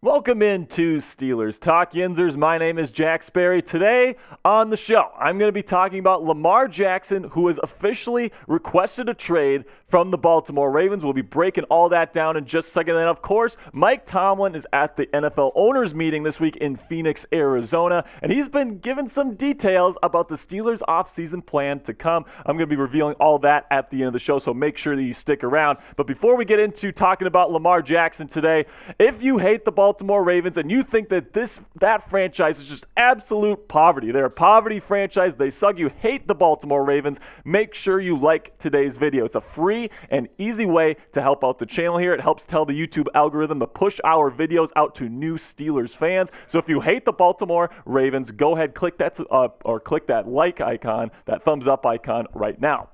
Welcome into Steelers Talk Yinzers. My name is Jack Sperry. Today on the show, I'm going to be talking about Lamar Jackson, who has officially requested a trade from the Baltimore Ravens. We'll be breaking all that down in just a second. And of course, Mike Tomlin is at the NFL owners meeting this week in Phoenix, Arizona, and he's been given some details about the Steelers offseason plan to come. I'm going to be revealing all that at the end of the show, so make sure that you stick around. But before we get into talking about Lamar Jackson today, if you hate the Baltimore Ravens and you think that that franchise is just absolute poverty, they're a poverty franchise, they suck, you hate the Baltimore Ravens, make sure you like today's video. It's a free and easy way to help out the channel here. It helps tell the YouTube algorithm to push our videos out to new Steelers fans. So if you hate the Baltimore Ravens, go ahead, click that like icon, that thumbs up icon right now.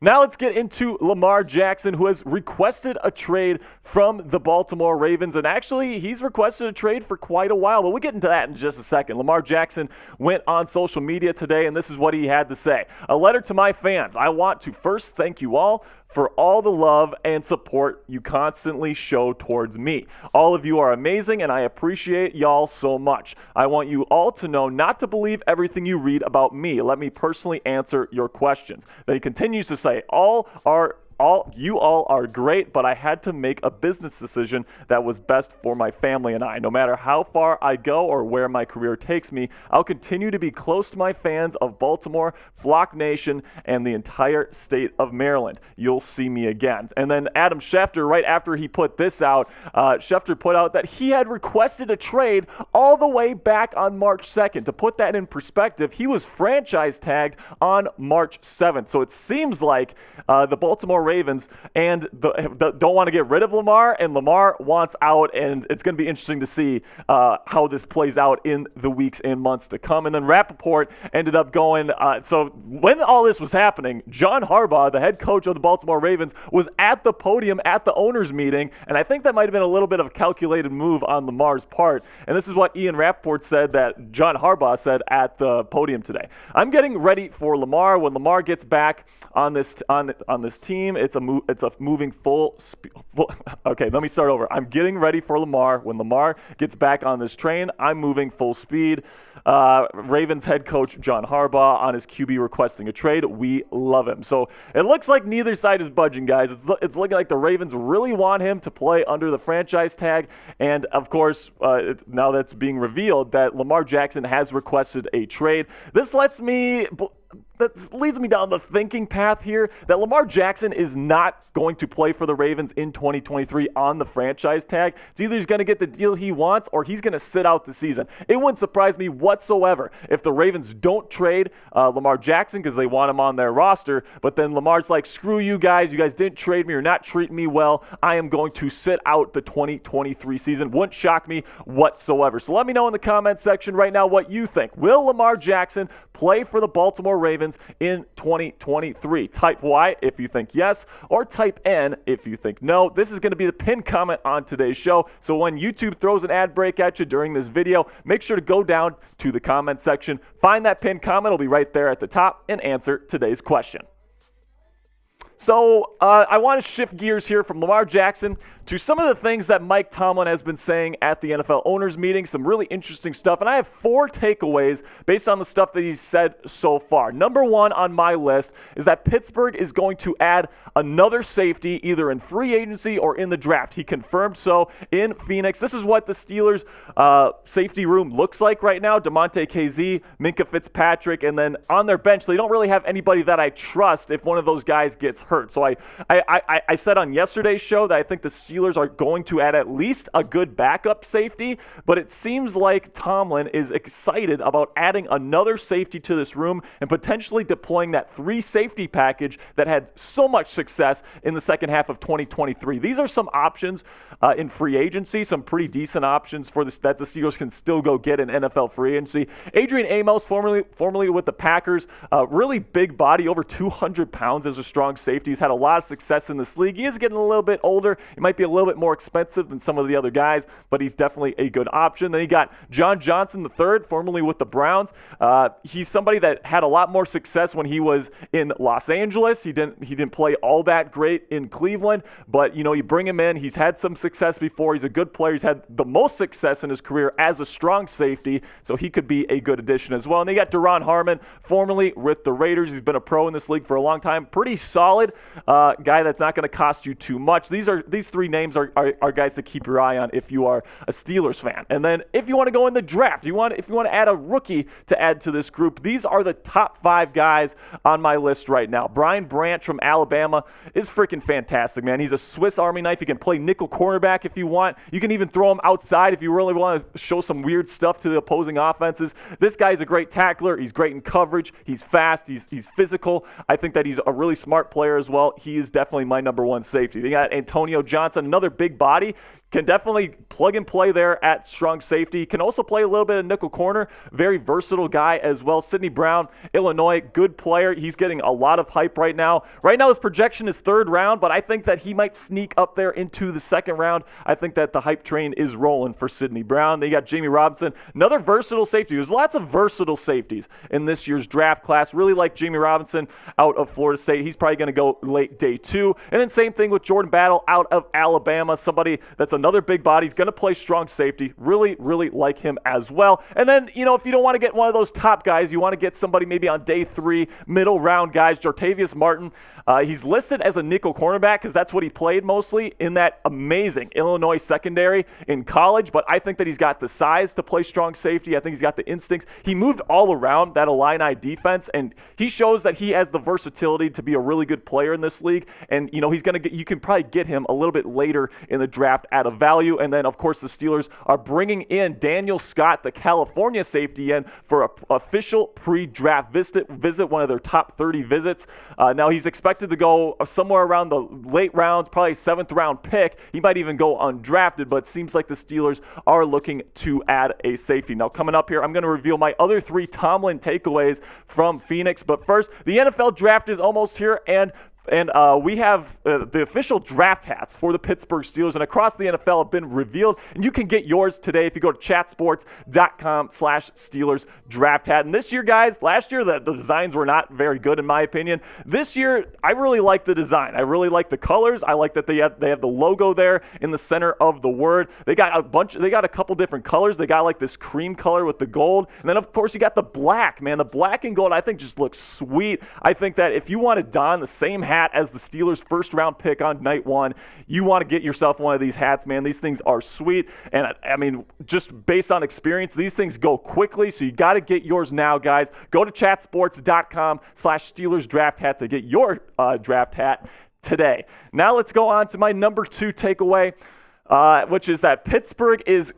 Now let's get into Lamar Jackson, who has requested a trade from the Baltimore Ravens. And actually, he's requested a trade for quite a while, but we'll get into that in just a second. Lamar Jackson went on social media today, and this is what he had to say. A letter to my fans. I want to first thank you all for all the love and support you constantly show towards me. All of you are amazing, and I appreciate y'all so much. I want you all to know not to believe everything you read about me. Let me personally answer your questions. Then he continues to say, you all are great, but I had to make a business decision that was best for my family and I. No matter how far I go or where my career takes me, I'll continue to be close to my fans of Baltimore, Flock Nation, and the entire state of Maryland. You'll see me again. And then Adam Schefter, right after he put this out, Schefter put out that he had requested a trade all the way back on March 2nd. To put that in perspective, he was franchise tagged on March 7th. So it seems like the Baltimore Ravens and don't want to get rid of Lamar, and Lamar wants out, and it's going to be interesting to see how this plays out in the weeks and months to come. And then Rappaport ended up going, so when all this was happening, John Harbaugh, the head coach of the Baltimore Ravens, was at the podium at the owners meeting, and I think that might have been a little bit of a calculated move on Lamar's part. And this is what Ian Rappaport said that John Harbaugh said at the podium today. I'm getting ready for Lamar. When Lamar gets back on this team, it's a moving full speed. Okay, let me start over. I'm getting ready for Lamar. When Lamar gets back on this train, I'm moving full speed. Ravens head coach John Harbaugh on his QB requesting a trade. We love him. So it looks like neither side is budging, guys. It's looking like the Ravens really want him to play under the franchise tag. And, of course, now that's being revealed that Lamar Jackson has requested a trade. That leads me down the thinking path here that Lamar Jackson is not going to play for the Ravens in 2023 on the franchise tag. It's either he's going to get the deal he wants or he's going to sit out the season. It wouldn't surprise me whatsoever if the Ravens don't trade Lamar Jackson because they want him on their roster, but then Lamar's like, screw you guys didn't trade me, you're not treating me well, I am going to sit out the 2023 season. Wouldn't shock me whatsoever. So let me know in the comment section right now what you think. Will Lamar Jackson play for the Baltimore Ravens in 2023? Type Y if you think yes, or type N if you think no. This is going to be the pinned comment on today's show. So when YouTube throws an ad break at you during this video, make sure to go down to the comment section, find that pinned comment, it'll be right there at the top, and answer today's question. So I want to shift gears here from Lamar Jackson to some of the things that Mike Tomlin has been saying at the NFL owners meeting, some really interesting stuff. And I have 4 takeaways based on the stuff that he's said so far. Number 1 on my list is that Pittsburgh is going to add another safety either in free agency or in the draft. He confirmed so in Phoenix. This is what the Steelers safety room looks like right now. DeMonte KZ, Minkah Fitzpatrick, and then on their bench, they don't really have anybody that I trust if one of those guys gets hurt. So I said on yesterday's show that I think the Steelers are going to add at least a good backup safety, but it seems like Tomlin is excited about adding another safety to this room and potentially deploying that 3 safety package that had so much success in the second half of 2023. These are some options in free agency, some pretty decent options for this that the Steelers can still go get in NFL free agency. Adrian Amos, formerly with the Packers, really big body, over 200 pounds as a strong safety. safety. He's had a lot of success in this league. He is getting a little bit older. He might be a little bit more expensive than some of the other guys, but he's definitely a good option. Then you got John Johnson III, formerly with the Browns. He's somebody that had a lot more success when he was in Los Angeles. He didn't play all that great in Cleveland, but you bring him in. He's had some success before. He's a good player. He's had the most success in his career as a strong safety, so he could be a good addition as well. And they got Duron Harmon, formerly with the Raiders. He's been a pro in this league for a long time. Pretty solid guy that's not going to cost you too much. These three names are guys to keep your eye on if you are a Steelers fan. And then if you want to go in the draft, if you want to add a rookie to add to this group, these are the top 5 guys on my list right now. Brian Branch from Alabama is freaking fantastic, man. He's a Swiss Army knife. He can play nickel cornerback if you want. You can even throw him outside if you really want to show some weird stuff to the opposing offenses. This guy's a great tackler. He's great in coverage. He's fast. He's physical. I think that he's a really smart player as well. He is definitely my number 1 safety. They got Antonio Johnson, another big body. Can definitely plug and play there at strong safety. Can also play a little bit of nickel corner. Very versatile guy as well. Sidney Brown, Illinois, good player. He's getting a lot of hype right now. Right now his projection is 3rd round, but I think that he might sneak up there into the 2nd round. I think that the hype train is rolling for Sidney Brown. They got Jamie Robinson, another versatile safety. There's lots of versatile safeties in this year's draft class. Really like Jamie Robinson out of Florida State. He's probably going to go late day 2. And then same thing with Jordan Battle out of Alabama, somebody that's another big body. He's going to play strong safety. Really, really like him as well. And then, if you don't want to get one of those top guys, you want to get somebody maybe on day 3, middle round guys, Jartavius Martin. He's listed as a nickel cornerback because that's what he played mostly in that amazing Illinois secondary in college, but I think that he's got the size to play strong safety. I think he's got the instincts. He moved all around that Illini defense, and he shows that he has the versatility to be a really good player in this league. And, you can probably get him a little bit later in the draft at a value. And then, of course, the Steelers are bringing in Daniel Scott, the California safety, in for an official pre-draft visit, one of their top 30 visits. Now, he's expected to go somewhere around the late rounds, probably 7th round pick. He might even go undrafted, but it seems like the Steelers are looking to add a safety. Now, coming up here, I'm going to reveal my other 3 Tomlin takeaways from Phoenix. But first, the NFL draft is almost here, and we have the official draft hats for the Pittsburgh Steelers and across the NFL have been revealed. And you can get yours today if you go to chatsports.com/Steelers draft hat. And this year, guys, last year the designs were not very good in my opinion. This year, I really like the design. I really like the colors. I like that they have the logo there in the center of the word. They got a couple different colors. They got like this cream color with the gold. And then, of course, you got the black, man. The black and gold, I think, just looks sweet. I think that if you want to don the same hat as the Steelers' 1st round pick on night 1, you want to get yourself one of these hats, man. These things are sweet. And I mean, just based on experience, these things go quickly. So you got to get yours now, guys. Go to chatsports.com/Steelers draft hat to get your draft hat today. Now let's go on to my number 2 takeaway, which is that Pittsburgh is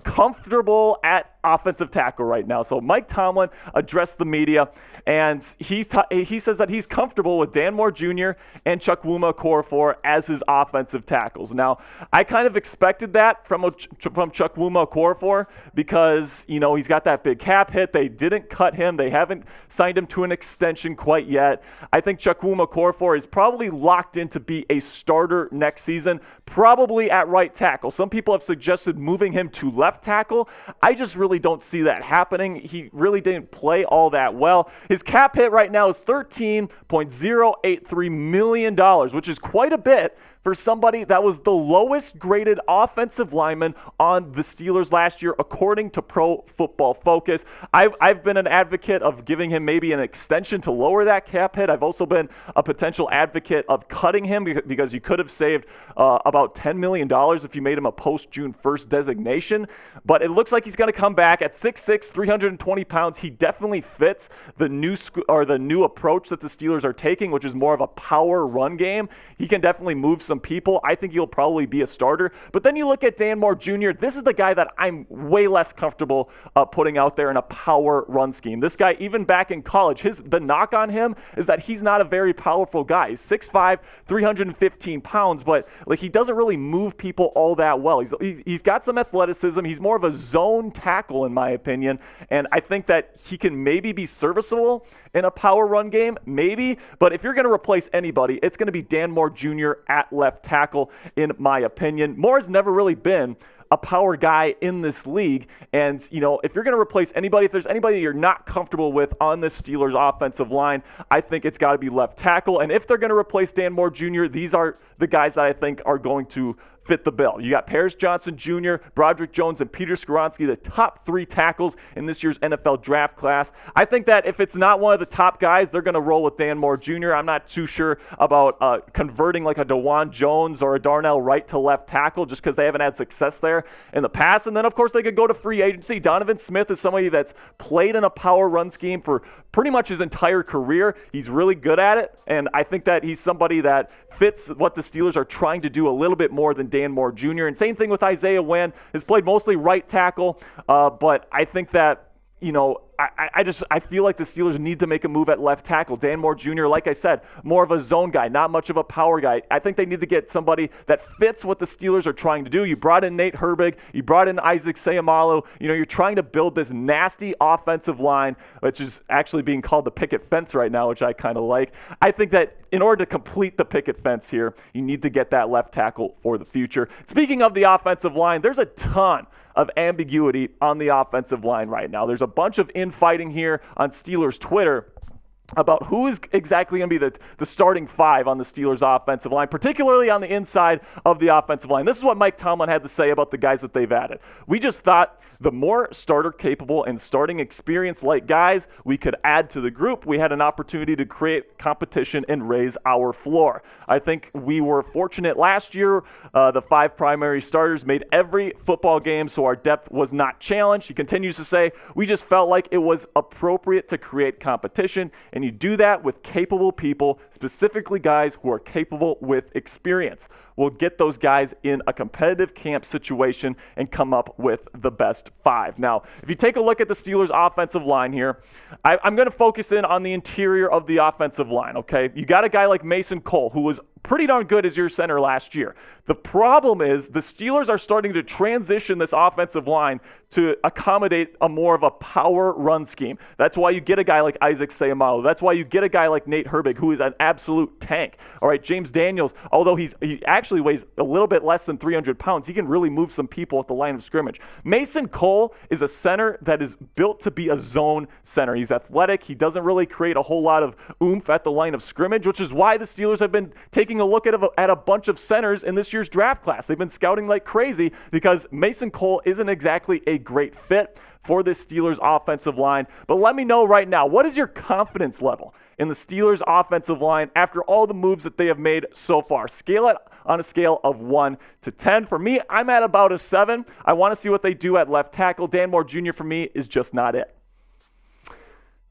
comfortable at offensive tackle right now. So Mike Tomlin addressed the media, and he says that he's comfortable with Dan Moore Jr. and Chukwuma Okorafor as his offensive tackles. Now, I kind of expected that from Chukwuma Okorafor because, he's got that big cap hit. They didn't cut him. They haven't signed him to an extension quite yet. I think Chukwuma Okorafor is probably locked in to be a starter next season, probably at right tackle. Some people have suggested moving him to left tackle. I just really don't see that happening. He really didn't play all that well. His cap hit right now is $13.083 million, which is quite a bit for somebody that was the lowest graded offensive lineman on the Steelers last year, according to Pro Football Focus. I've been an advocate of giving him maybe an extension to lower that cap hit. I've also been a potential advocate of cutting him because you could have saved about $10 million if you made him a post-June 1st designation. But it looks like he's going to come back at 6'6", 320 pounds. He definitely fits the new approach that the Steelers are taking, which is more of a power run game. He can definitely move some some people. I think he'll probably be a starter. But then you look at Dan Moore Jr. This is the guy that I'm way less comfortable putting out there in a power run scheme. This guy, even back in college, the knock on him is that he's not a very powerful guy. He's 6'5", 315 pounds, but like he doesn't really move people all that well. He's got some athleticism. He's more of a zone tackle, in my opinion, and I think that he can maybe be serviceable in a power run game, maybe. But if you're going to replace anybody, it's going to be Dan Moore Jr. at left tackle, in my opinion. Moore's never really been a power guy in this league. And, if you're going to replace anybody, if there's anybody you're not comfortable with on the Steelers offensive line, I think it's got to be left tackle. And if they're going to replace Dan Moore Jr., these are the guys that I think are going to fit the bill. You got Paris Johnson Jr., Broderick Jones, and Peter Skoronski, the top 3 tackles in this year's NFL draft class. I think that if it's not one of the top guys, they're going to roll with Dan Moore Jr. I'm not too sure about converting like a DeJuan Jones or a Darnell Wright to left tackle just because they haven't had success there in the past. And then, of course, they could go to free agency. Donovan Smith is somebody that's played in a power run scheme for pretty much his entire career. He's really good at it, and I think that he's somebody that fits what the Steelers are trying to do a little bit more than Dan Moore Jr. And same thing with Isaiah Wynn. Has played mostly right tackle, but I think that, I feel like the Steelers need to make a move at left tackle. Dan Moore Jr., like I said, more of a zone guy, not much of a power guy. I think they need to get somebody that fits what the Steelers are trying to do. You brought in Nate Herbig. You brought in Isaac Seumalo. You're trying to build this nasty offensive line, which is actually being called the picket fence right now, which I kind of like. I think that in order to complete the picket fence here, you need to get that left tackle for the future. Speaking of the offensive line, there's a ton of ambiguity on the offensive line right now. There's a bunch of infighting here on Steelers Twitter about who is exactly going to be the starting 5 on the Steelers offensive line, particularly on the inside of the offensive line. This is what Mike Tomlin had to say about the guys that they've added. We just thought the more starter capable and starting experience like guys we could add to the group, we had an opportunity to create competition and raise our floor. I think we were fortunate last year. The 5 primary starters made every football game, so our depth was not challenged. He continues to say, we just felt like it was appropriate to create competition, and you do that with capable people, specifically guys who are capable with experience. We'll get those guys in a competitive camp situation and come up with the best 5. Now, if you take a look at the Steelers' offensive line here, I'm going to focus in on the interior of the offensive line, okay? You got a guy like Mason Cole, who was pretty darn good as your center last year. The problem is the Steelers are starting to transition this offensive line to accommodate a more of a power run scheme. That's why you get a guy like Isaac Seumalo. That's why you get a guy like Nate Herbig, who is an absolute tank. All right, James Daniels, although he actually weighs a little bit less than 300 pounds, he can really move some people at the line of scrimmage. Mason Cole is a center that is built to be a zone center. He's athletic. He doesn't really create a whole lot of oomph at the line of scrimmage, which is why the Steelers have been taking a look at a bunch of centers in this year's draft class. They've been scouting like crazy because Mason Cole isn't exactly a great fit for this Steelers offensive line. But let me know right now, what is your confidence level in the Steelers offensive line after all the moves that they have made so far? Scale it on a scale of 1 to 10. For me, I'm at about a 7. I want to see what they do at left tackle. Dan Moore Jr. for me is just not it.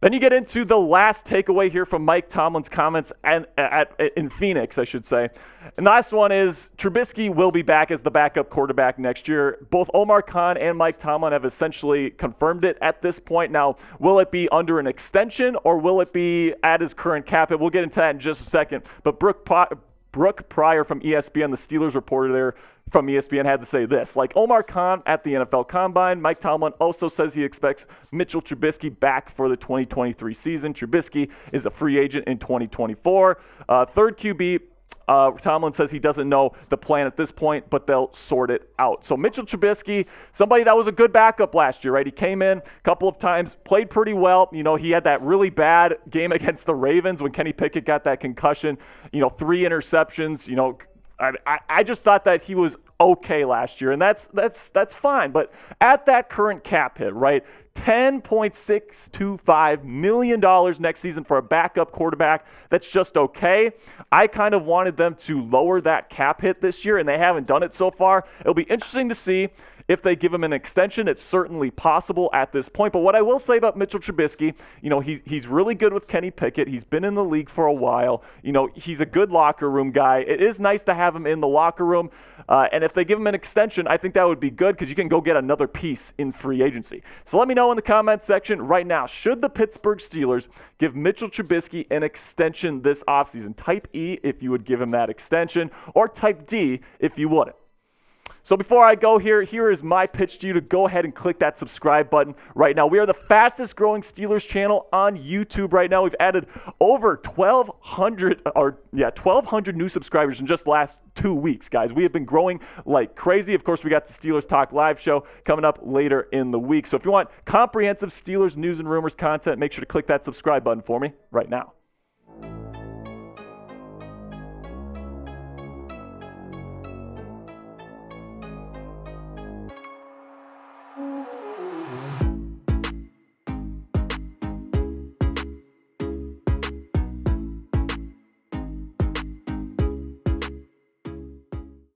Then you get into the last takeaway here from Mike Tomlin's comments in Phoenix, I should say. And the last one is Trubisky will be back as the backup quarterback next year. Both Omar Khan and Mike Tomlin have essentially confirmed it at this point. Now, will it be under an extension or will it be at his current cap hit? We'll get into that in just a second. But Brooke Pryor from ESPN, the Steelers reporter there from ESPN, had to say this. Like Omar Khan at the NFL Combine, Mike Tomlin also says he expects Mitchell Trubisky back for the 2023 season. Trubisky is a free agent in 2024. Third QB, Tomlin says he doesn't know the plan at this point, but they'll sort it out. So Mitchell Trubisky, somebody that was a good backup last year, right? He came in a couple of times, played pretty well. He had that really bad game against the Ravens when Kenny Pickett got that concussion. 3 interceptions. I just thought that he was okay last year, and that's fine. But at that current cap hit, right, $10.625 million next season for a backup quarterback, that's just okay. I kind of wanted them to lower that cap hit this year, and they haven't done it so far. It'll be interesting to see If they give him an extension, it's certainly possible at this point. But what I will say about Mitchell Trubisky, he's really good with Kenny Pickett. He's been in the league for a while. He's a good locker room guy. It is nice to have him in the locker room. And if they give him an extension, I think that would be good because you can go get another piece in free agency. So let me know in the comments section right now, should the Pittsburgh Steelers give Mitchell Trubisky an extension this offseason? Type E if you would give him that extension, or type D if you wouldn't. So before I go here is my pitch to you to go ahead and click that subscribe button right now. We are the fastest growing Steelers channel on YouTube right now. We've added over 1,200 new subscribers in just the last 2 weeks, guys. We have been growing like crazy. Of course, we got the Steelers Talk Live show coming up later in the week. So if you want comprehensive Steelers news and rumors content, make sure to click that subscribe button for me right now.